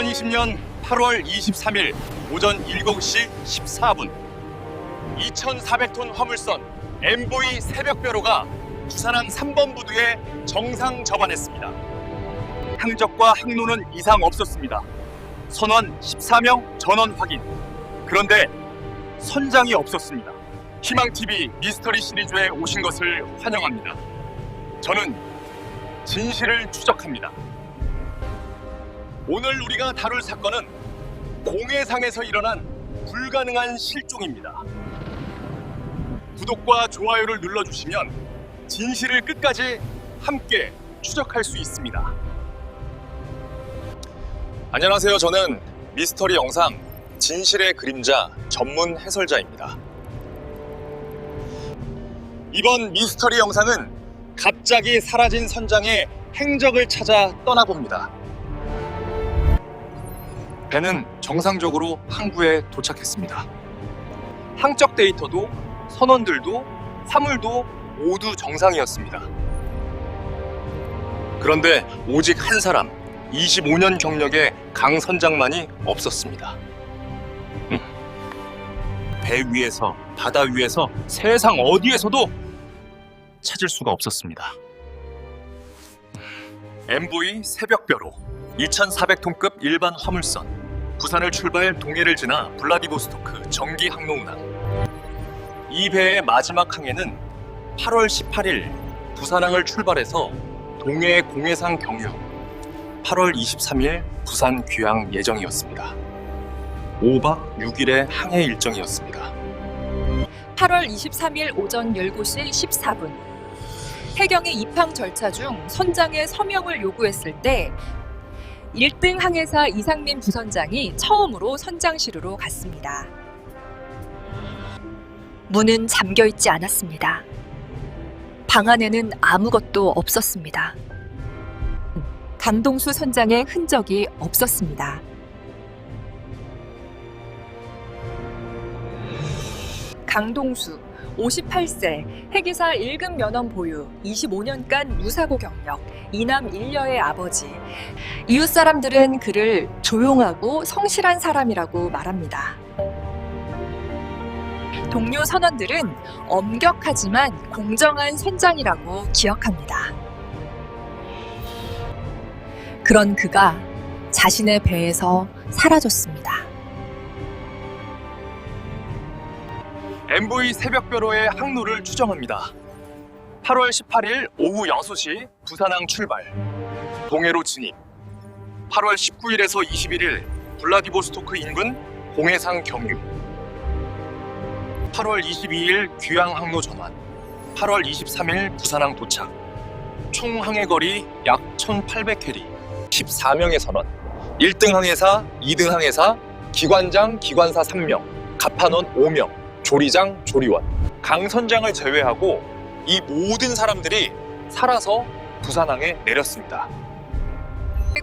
2020년 8월 23일 오전 7시 14분 2,400톤 화물선 MV 새벽벼로가 부산항 3번 부두에 정상 접안했습니다. 항적과 항로는 이상 없었습니다. 선원 14명 전원 확인. 그런데 선장이 없었습니다. 희망TV 미스터리 시리즈에 오신 것을 환영합니다. 저는 진실을 추적합니다. 오늘 우리가 다룰 사건은 공해상에서 일어난 불가능한 실종입니다. 구독과 좋아요를 눌러주시면 진실을 끝까지 함께 추적할 수 있습니다. 안녕하세요. 저는 미스터리 영상 진실의 그림자 전문 해설자입니다. 이번 미스터리 영상은 갑자기 사라진 선장의 행적을 찾아 떠나봅니다. 배는 정상적으로 항구에 도착했습니다. 항적 데이터도 선원들도 화물도 모두 정상이었습니다. 그런데 오직 한 사람, 25년 경력의 강 선장만이 없었습니다. 배 위에서, 바다 위에서, 세상 어디에서도 찾을 수가 없었습니다. MV 새벽벼로 2,400톤급 일반 화물선 부산을 출발 동해를 지나 블라디보스토크 정기 항로 운항. 이 배의 마지막 항해는 8월 18일 부산항을 출발해서 동해 공해상 경유, 8월 23일 부산 귀향 예정이었습니다. 5박 6일의 항해 일정이었습니다. 8월 23일 오전 7시 14분 해경의 입항 절차 중 선장의 서명을 요구했을 때 1등 항해사 이상민 부선장이 처음으로 선장실으로 갔습니다. 문은 잠겨있지 않았습니다. 방 안에는 아무것도 없었습니다. 강동수 선장의 흔적이 없었습니다. 강동수 58세, 해기사 1급 면허 보유, 25년간 무사고 경력, 이남 1녀의 아버지. 이웃 사람들은 그를 조용하고 성실한 사람이라고 말합니다. 동료 선원들은 엄격하지만 공정한 선장이라고 기억합니다. 그런 그가 자신의 배에서 사라졌습니다. MV 새벽벼로의 항로를 추정합니다. 8월 18일 오후 6시 부산항 출발, 동해로 진입. 8월 19일에서 21일 블라디보스토크 인근 공해상 경유. 8월 22일 귀향 항로 전환. 8월 23일 부산항 도착. 총 항해 거리 약 1,800캐리. 14명의 선원. 1등 항해사, 2등 항해사, 기관장, 기관사 3명, 갑판원 5명. 조리장, 조리원. 강 선장을 제외하고 이 모든 사람들이 살아서 부산항에 내렸습니다.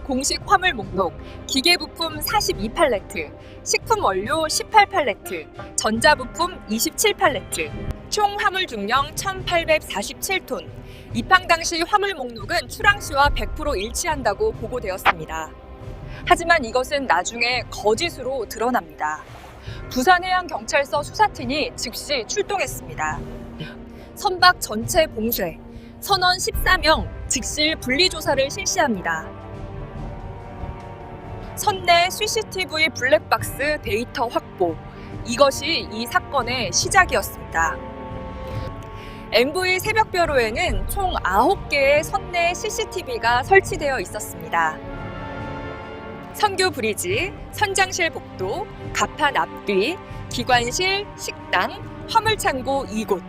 공식 화물 목록, 기계부품 42팔레트, 식품 원료 18팔레트, 전자부품 27팔레트, 총 화물 중량 1,847톤. 입항 당시 화물 목록은 출항시와 100% 일치한다고 보고되었습니다. 하지만 이것은 나중에 거짓으로 드러납니다. 부산해양경찰서 수사팀이 즉시 출동했습니다. 선박 전체 봉쇄, 선원 14명 즉시 분리조사를 실시합니다. 선내 CCTV 블랙박스 데이터 확보, 이것이 이 사건의 시작이었습니다. MV 새벽벼로에는 총 9개의 선내 CCTV가 설치되어 있었습니다. 선교 브리지, 선장실 복도, 갑판 앞뒤, 기관실, 식당, 화물창고 2곳.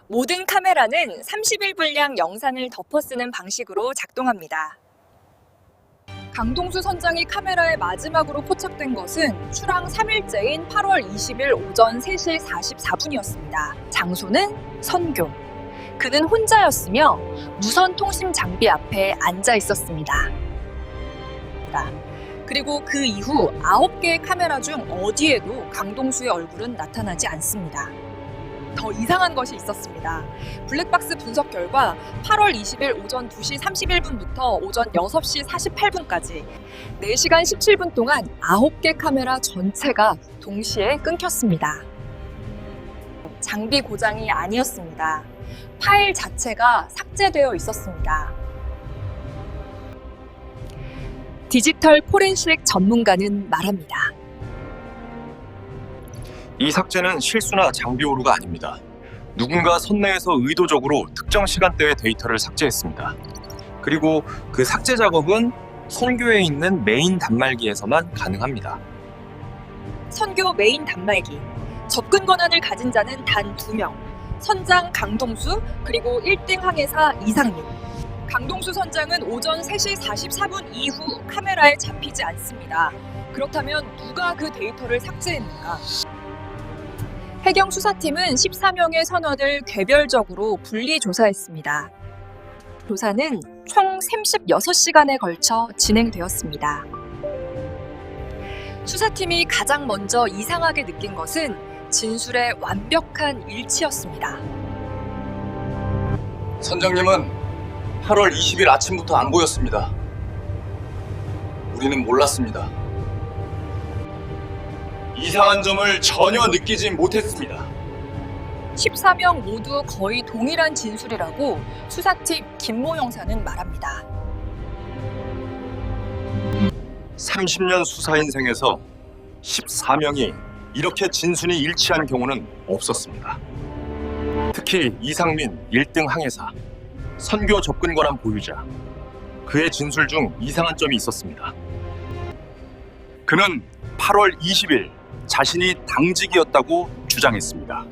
모든 카메라는 30일 분량 영상을 덮어 쓰는 방식으로 작동합니다. 강동수 선장이 카메라에 마지막으로 포착된 것은 출항 3일째인 8월 20일 오전 3시 44분이었습니다. 장소는 선교. 그는 혼자였으며 무선 통신 장비 앞에 앉아 있었습니다. 그리고 그 이후 9개의 카메라 중 어디에도 강동수의 얼굴은 나타나지 않습니다. 더 이상한 것이 있었습니다. 블랙박스 분석 결과 8월 20일 오전 2시 31분부터 오전 6시 48분까지 4시간 17분 동안 9개 카메라 전체가 동시에 끊겼습니다. 장비 고장이 아니었습니다. 파일 자체가 삭제되어 있었습니다. 디지털 포렌식 전문가는 말합니다. 이 삭제는 실수나 장비 오류가 아닙니다. 누군가 선내에서 의도적으로 특정 시간대의 데이터를 삭제했습니다. 그리고 그 삭제 작업은 선교에 있는 메인 단말기에서만 가능합니다. 선교 메인 단말기. 접근 권한을 가진 자는 단 2명. 선장 강동수 그리고 1등 항해사 이상민. 강동수 선장은 오전 3시 44분 이후 카메라에 잡히지 않습니다. 그렇다면 누가 그 데이터를 삭제했는가? 해경 수사팀은 14명의 선원을 개별적으로 분리 조사했습니다. 조사는 총 36시간에 걸쳐 진행되었습니다. 수사팀이 가장 먼저 이상하게 느낀 것은 진술의 완벽한 일치였습니다. 선장님은 8월 20일 아침부터 안 보였습니다. 우리는 몰랐습니다. 이상한 점을 전혀 느끼지 못했습니다. 14명 모두 거의 동일한 진술이라고 수사팀 김모 형사는 말합니다. 30년 수사 인생에서 14명이 이렇게 진술이 일치한 경우는 없었습니다. 특히 이상민 1등 항해사, 선교 접근 권한 보유자, 그의 진술 중 이상한 점이 있었습니다. 그는 8월 20일 자신이 당직이었다고 주장했습니다.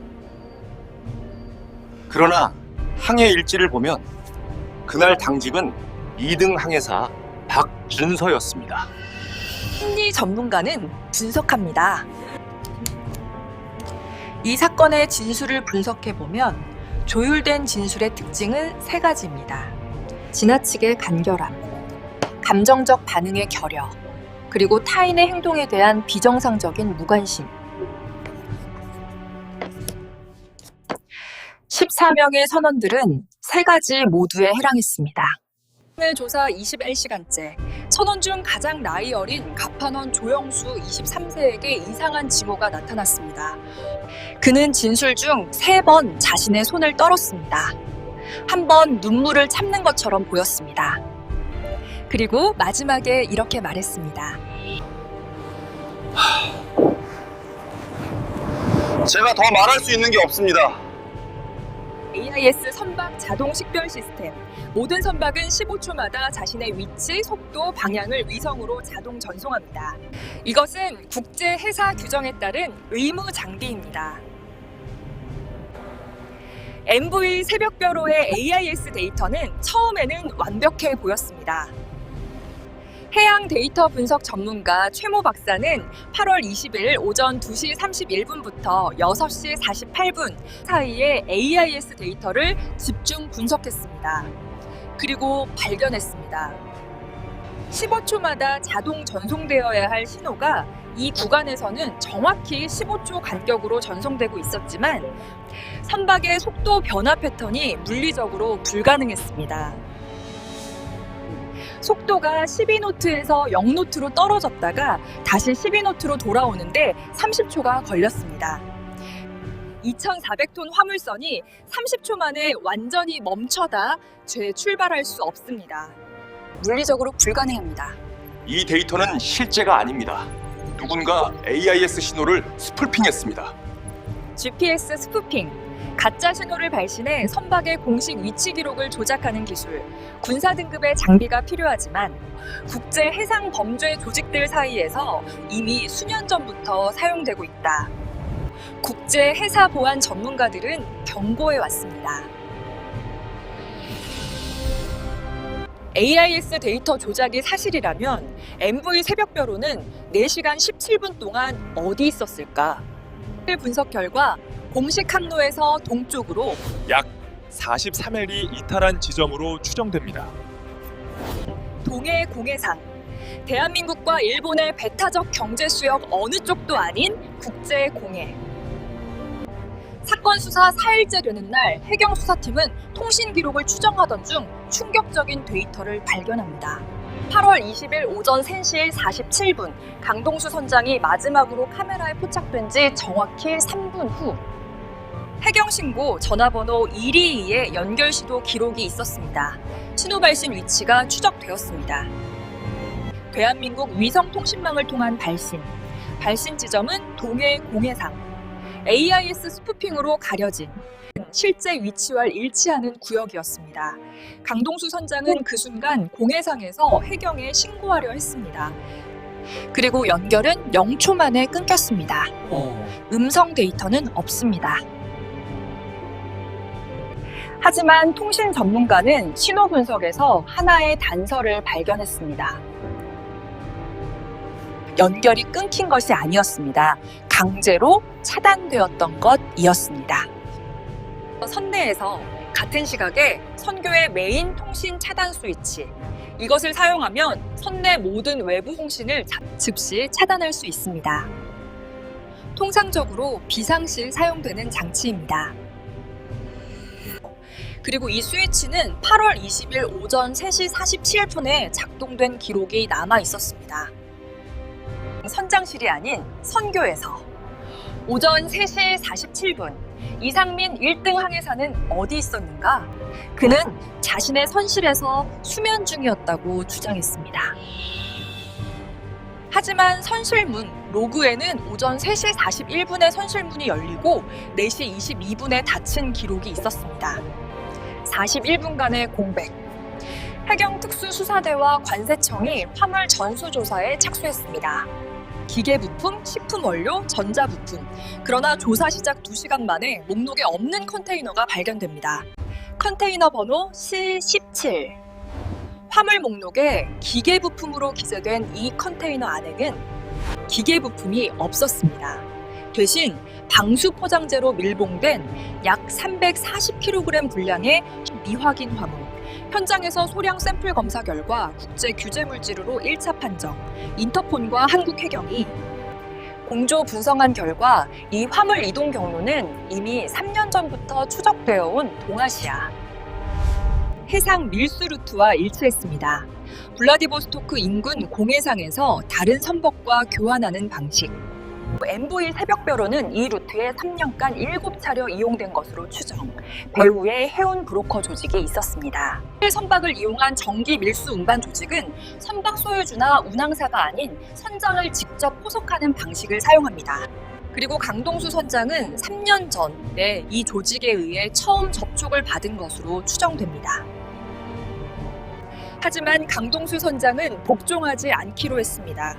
그러나 항해 일지를 보면 그날 당직은 2등 항해사 박준서였습니다. 심리 전문가는 분석합니다. 이 사건의 진술을 분석해보면 조율된 진술의 특징은 3가지입니다. 지나치게 간결함, 감정적 반응의 결여, 그리고 타인의 행동에 대한 비정상적인 무관심. 14명의 선원들은 3가지 모두에 해당했습니다. 오늘 조사 21시간째, 선원 중 가장 나이 어린 갑판원 조영수 23세에게 이상한 징후가 나타났습니다. 그는 진술 중 3번 자신의 손을 떨었습니다. 한 번 눈물을 참는 것처럼 보였습니다. 그리고 마지막에 이렇게 말했습니다. 제가 더 말할 수 있는 게 없습니다. AIS 선박 자동 식별 시스템. 모든 선박은 15초마다 자신의 위치, 속도, 방향을 위성으로 자동 전송합니다. 이것은 국제 해사 규정에 따른 의무 장비입니다. MV 새벽별호의 AIS 데이터는 처음에는 완벽해 보였습니다. 해양 데이터 분석 전문가 최모 박사는 8월 20일 오전 2시 31분부터 6시 48분 사이에 AIS 데이터를 집중 분석했습니다. 그리고 발견했습니다. 15초마다 자동 전송되어야 할 신호가 이 구간에서는 정확히 15초 간격으로 전송되고 있었지만 선박의 속도 변화 패턴이 물리적으로 불가능했습니다. 속도가 12노트에서 0노트로 떨어졌다가 다시 12노트로 돌아오는데 30초가 걸렸습니다. 2,400톤 화물선이 30초 만에 완전히 멈춰다 재출발할 수 없습니다. 물리적으로 불가능합니다. 이 데이터는 실제가 아닙니다. 누군가 AIS 신호를 스풀핑했습니다. GPS 스푸핑. 가짜 신호를 발신해 선박의 공식 위치 기록을 조작하는 기술, 군사 등급의 장비가 필요하지만 국제 해상 범죄 조직들 사이에서 이미 수년 전부터 사용되고 있다. 국제 해사 보안 전문가들은 경고해 왔습니다. AIS 데이터 조작이 사실이라면 MV 새벽별호는 4시간 17분 동안 어디 있었을까? 분석 결과 공식 항로에서 동쪽으로 약 43일이 이탈한 지점으로 추정됩니다. 동해 공해상, 대한민국과 일본의 배타적 경제 수역 어느 쪽도 아닌 국제 공해. 사건 수사 4일째 되는 날 해경 수사팀은 통신 기록을 추정하던 중 충격적인 데이터를 발견합니다. 8월 20일 오전 3시 47분 강동수 선장이 마지막으로 카메라에 포착된 지 정확히 3분 후 해경 신고 전화번호 122의 연결 시도 기록이 있었습니다. 신호 발신 위치가 추적되었습니다. 대한민국 위성통신망을 통한 발신 지점은 동해 공해상, AIS 스푸핑으로 가려진 실제 위치와 일치하는 구역이었습니다. 강동수 선장은 그 순간 공해상에서 해경에 신고하려 했습니다. 그리고 연결은 0초 만에 끊겼습니다. 음성 데이터는 없습니다. 하지만 통신 전문가는 신호 분석에서 하나의 단서를 발견했습니다. 연결이 끊긴 것이 아니었습니다. 강제로 차단되었던 것이었습니다. 선내에서 같은 시각에 선교의 메인 통신 차단 스위치, 이것을 사용하면 선내 모든 외부 통신을 즉시 차단할 수 있습니다. 통상적으로 비상시에 사용되는 장치입니다. 그리고 이 스위치는 8월 20일 오전 3시 47분에 작동된 기록이 남아 있었습니다. 선장실이 아닌 선교에서 오전 3시 47분 이상민 1등 항해사는 어디 있었는가? 그는 자신의 선실에서 수면 중이었다고 주장했습니다. 하지만 선실문 로그에는 오전 3시 41분에 선실문이 열리고 4시 22분에 닫힌 기록이 있었습니다. 41분간의 공백. 해경 특수수사대와 관세청이 화물 전수조사에 착수했습니다. 기계부품, 식품원료, 전자부품. 그러나 조사 시작 2시간 만에 목록에 없는 컨테이너가 발견됩니다. 컨테이너 번호 C17. 화물 목록에 기계부품으로 기재된 이 컨테이너 안에는 기계부품이 없었습니다. 대신 방수 포장재로 밀봉된 약 340kg 분량의 미확인 화물. 현장에서 소량 샘플 검사 결과 국제 규제 물질로 1차 판정, 인터폰과 한국해경이 공조 분석한 결과 이 화물 이동 경로는 이미 3년 전부터 추적되어 온 동아시아 해상 밀수 루트와 일치했습니다. 블라디보스토크 인근 공해상에서 다른 선박과 교환하는 방식. MV 새벽별호는 이 루트에 3년간 7차례 이용된 것으로 추정. 배후에 해운 브로커 조직이 있었습니다. 선박을 이용한 정기 밀수 운반 조직은 선박 소유주나 운항사가 아닌 선장을 직접 포석하는 방식을 사용합니다. 그리고 강동수 선장은 3년 전에 이 조직에 의해 처음 접촉을 받은 것으로 추정됩니다. 하지만 강동수 선장은 복종하지 않기로 했습니다.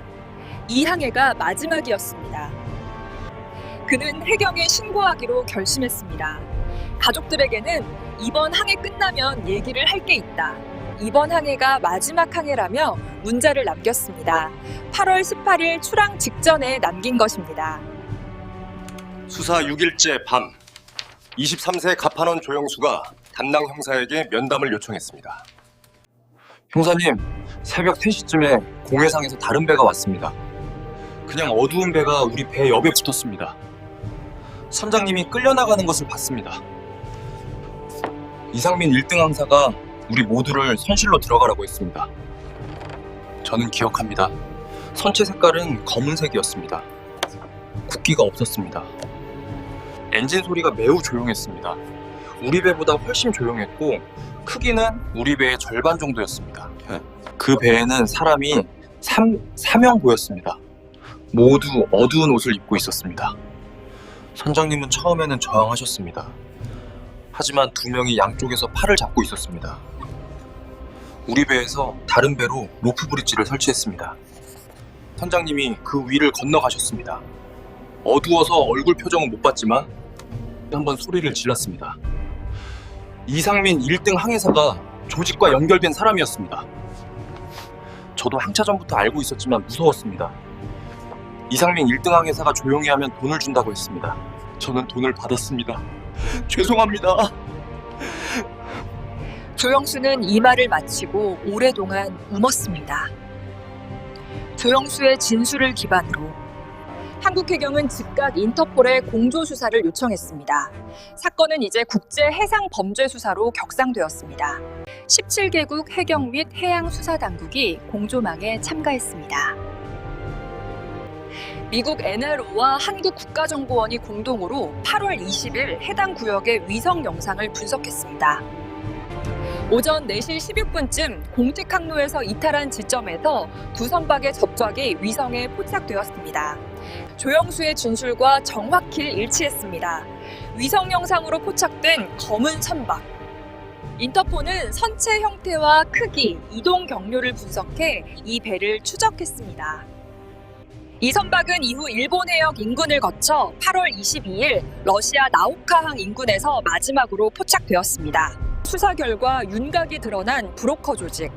이 항해가 마지막이었습니다. 그는 해경에 신고하기로 결심했습니다. 가족들에게는 이번 항해 끝나면 얘기를 할 게 있다. 이번 항해가 마지막 항해라며 문자를 남겼습니다. 8월 18일 출항 직전에 남긴 것입니다. 수사 6일째 밤 23세 가판원 조영수가 담당 형사에게 면담을 요청했습니다. 형사님, 새벽 3시쯤에 공해상에서 다른 배가 왔습니다. 그냥 어두운 배가 우리 배 옆에 붙었습니다. 선장님이 끌려나가는 것을 봤습니다. 이상민 1등 항사가 우리 모두를 선실로 들어가라고 했습니다. 저는 기억합니다. 선체 색깔은 검은색이었습니다. 국기가 없었습니다. 엔진 소리가 매우 조용했습니다. 우리 배보다 훨씬 조용했고 크기는 우리 배의 절반 정도였습니다. 그 배에는 사람이 3명 보였습니다. 모두 어두운 옷을 입고 있었습니다. 선장님은 처음에는 저항하셨습니다. 하지만 2명이 양쪽에서 팔을 잡고 있었습니다. 우리 배에서 다른 배로 로프 브릿지를 설치했습니다. 선장님이 그 위를 건너가셨습니다. 어두워서 얼굴 표정은 못 봤지만 한번 소리를 질렀습니다. 이상민 1등 항해사가 조직과 연결된 사람이었습니다. 저도 한차 전부터 알고 있었지만 무서웠습니다. 이상민 1등 항해사가 조용히 하면 돈을 준다고 했습니다. 저는 돈을 받았습니다. 죄송합니다. 조영수는 이 말을 마치고 오랫동안 울었습니다. 조영수의 진술을 기반으로 한국해경은 즉각 인터폴에 공조 수사를 요청했습니다. 사건은 이제 국제해상범죄수사로 격상되었습니다. 17개국 해경 및 해양수사당국이 공조망에 참가했습니다. 미국 NRO와 한국국가정보원이 공동으로 8월 20일 해당 구역의 위성 영상을 분석했습니다. 오전 4시 16분쯤 공택 항로에서 이탈한 지점에서 두 선박의 접촉이 위성에 포착되었습니다. 조영수의 진술과 정확히 일치했습니다. 위성 영상으로 포착된 검은 선박. 인터폴은 선체 형태와 크기, 이동 경로를 분석해 이 배를 추적했습니다. 이 선박은 이후 일본 해역 인근을 거쳐 8월 22일 러시아 나우카항 인근에서 마지막으로 포착되었습니다. 수사 결과 윤곽이 드러난 브로커 조직,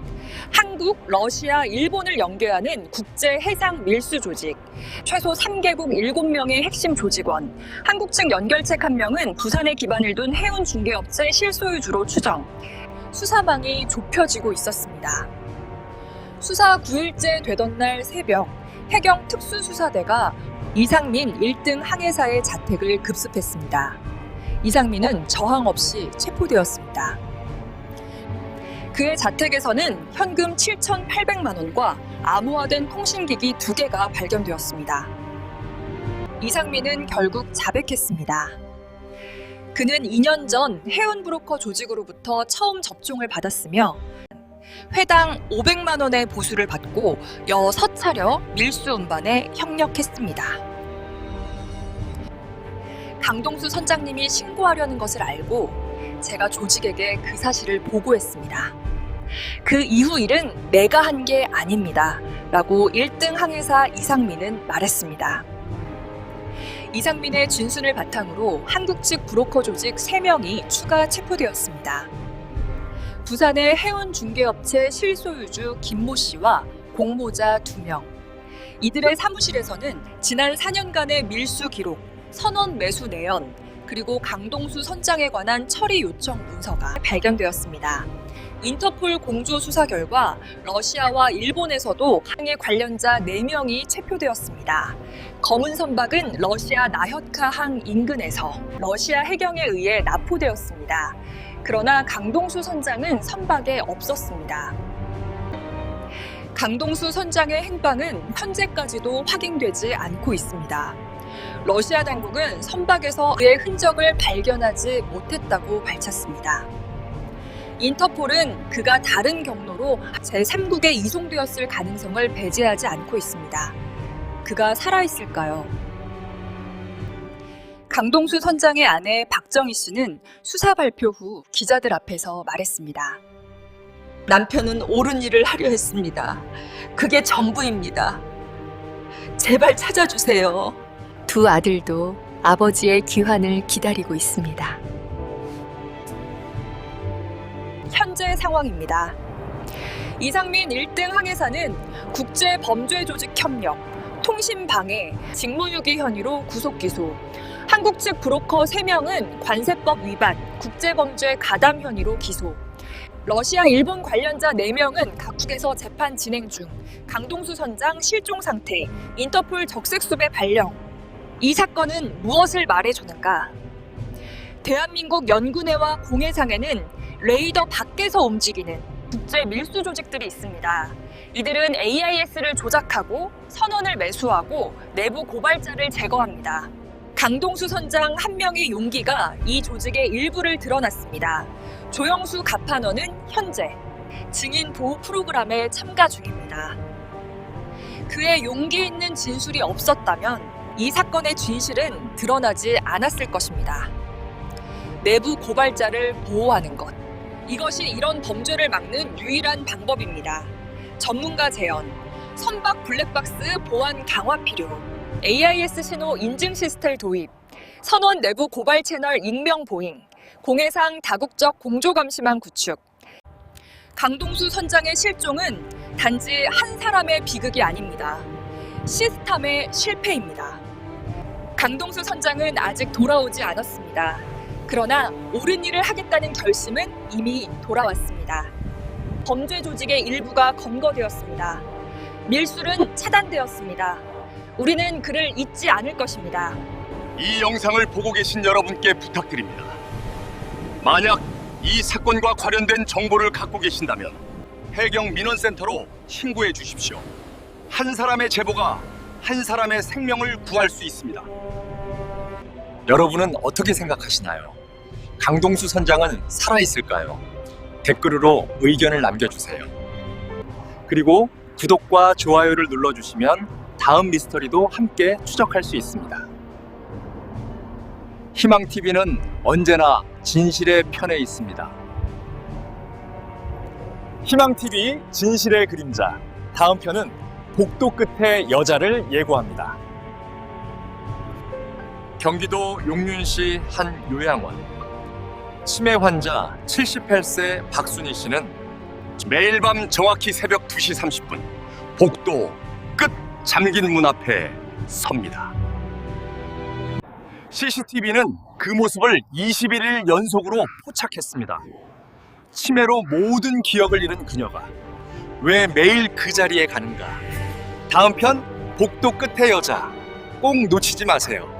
한국, 러시아, 일본을 연계하는 국제해상밀수 조직, 최소 3개국 7명의 핵심 조직원, 한국 측 연결책 1명은 부산에 기반을 둔 해운 중개업체 실소유주로 추정, 수사망이 좁혀지고 있었습니다. 수사 9일째 되던 날 새벽, 해경 특수수사대가 이상민 1등 항해사의 자택을 급습했습니다. 이상민은 저항 없이 체포되었습니다. 그의 자택에서는 현금 7,800만 원과 암호화된 통신기기 2개가 발견되었습니다. 이상민은 결국 자백했습니다. 그는 2년 전 해운 브로커 조직으로부터 처음 접종을 받았으며 회당 500만 원의 보수를 받고 6차례 밀수 운반에 협력했습니다. 강동수 선장님이 신고하려는 것을 알고 제가 조직에게 그 사실을 보고했습니다. 그 이후 일은 내가 한 게 아닙니다. 라고 1등 항해사 이상민은 말했습니다. 이상민의 진술을 바탕으로 한국 측 브로커 조직 3명이 추가 체포되었습니다. 부산의 해운 중개업체 실소유주 김모 씨와 공모자 2명. 이들의 사무실에서는 지난 4년간의 밀수 기록, 선원 매수 내연, 그리고 강동수 선장에 관한 처리 요청 문서가 발견되었습니다. 인터폴 공조 수사 결과 러시아와 일본에서도 항해 관련자 4명이 체포되었습니다. 검은 선박은 러시아 나협카 항 인근에서 러시아 해경에 의해 납포되었습니다. 그러나 강동수 선장은 선박에 없었습니다. 강동수 선장의 행방은 현재까지도 확인되지 않고 있습니다. 러시아 당국은 선박에서 그의 흔적을 발견하지 못했다고 밝혔습니다. 인터폴은 그가 다른 경로로 제3국에 이송되었을 가능성을 배제하지 않고 있습니다. 그가 살아있을까요? 강동수 선장의 아내 박정희 씨는 수사 발표 후 기자들 앞에서 말했습니다. 남편은 옳은 일을 하려 했습니다. 그게 전부입니다. 제발 찾아주세요. 두 아들도 아버지의 귀환을 기다리고 있습니다. 현재 상황입니다. 이상민 1등 항해사는 국제범죄조직협력, 통신방해, 직무유기 현위로 구속기소, 한국 측 브로커 3명은 관세법 위반, 국제범죄 가담 현위로 기소, 러시아, 일본 관련자 4명은 각국에서 재판 진행 중, 강동수 선장 실종 상태, 인터폴 적색수배 발령. 이 사건은 무엇을 말해주는가? 대한민국 연구내와 공해상에는 레이더 밖에서 움직이는 국제 밀수 조직들이 있습니다. 이들은 AIS를 조작하고 선원을 매수하고 내부 고발자를 제거합니다. 강동수 선장 1명의 용기가 이 조직의 일부를 드러났습니다. 조영수 갑판원은 현재 증인 보호 프로그램에 참가 중입니다. 그의 용기 있는 진술이 없었다면 이 사건의 진실은 드러나지 않았을 것입니다. 내부 고발자를 보호하는 것. 이것이 이런 범죄를 막는 유일한 방법입니다. 전문가 제언, 선박 블랙박스 보안 강화 필요, AIS 신호 인증 시스템 도입, 선원 내부 고발 채널 익명 보행, 공해상 다국적 공조 감시망 구축. 강동수 선장의 실종은 단지 한 사람의 비극이 아닙니다. 시스템의 실패입니다. 강동수 선장은 아직 돌아오지 않았습니다. 그러나 옳은 일을 하겠다는 결심은 이미 돌아왔습니다. 범죄 조직의 일부가 검거되었습니다. 밀술은 차단되었습니다. 우리는 그를 잊지 않을 것입니다. 이 영상을 보고 계신 여러분께 부탁드립니다. 만약 이 사건과 관련된 정보를 갖고 계신다면 해경 민원센터로 신고해 주십시오. 한 사람의 제보가 한 사람의 생명을 구할 수 있습니다. 여러분은 어떻게 생각하시나요? 강동수 선장은 살아있을까요? 댓글로 의견을 남겨주세요. 그리고 구독과 좋아요를 눌러주시면 다음 미스터리도 함께 추적할 수 있습니다. 희망TV는 언제나 진실의 편에 있습니다. 희망TV 진실의 그림자. 다음 편은 복도 끝의 여자를 예고합니다. 경기도 용륜시 한 요양원. 치매 환자 78세 박순희 씨는 매일 밤 정확히 새벽 2시 30분 복도 끝 잠긴 문 앞에 섭니다. CCTV는 그 모습을 21일 연속으로 포착했습니다. 치매로 모든 기억을 잃은 그녀가 왜 매일 그 자리에 가는가? 다음 편 복도 끝의 여자 꼭 놓치지 마세요.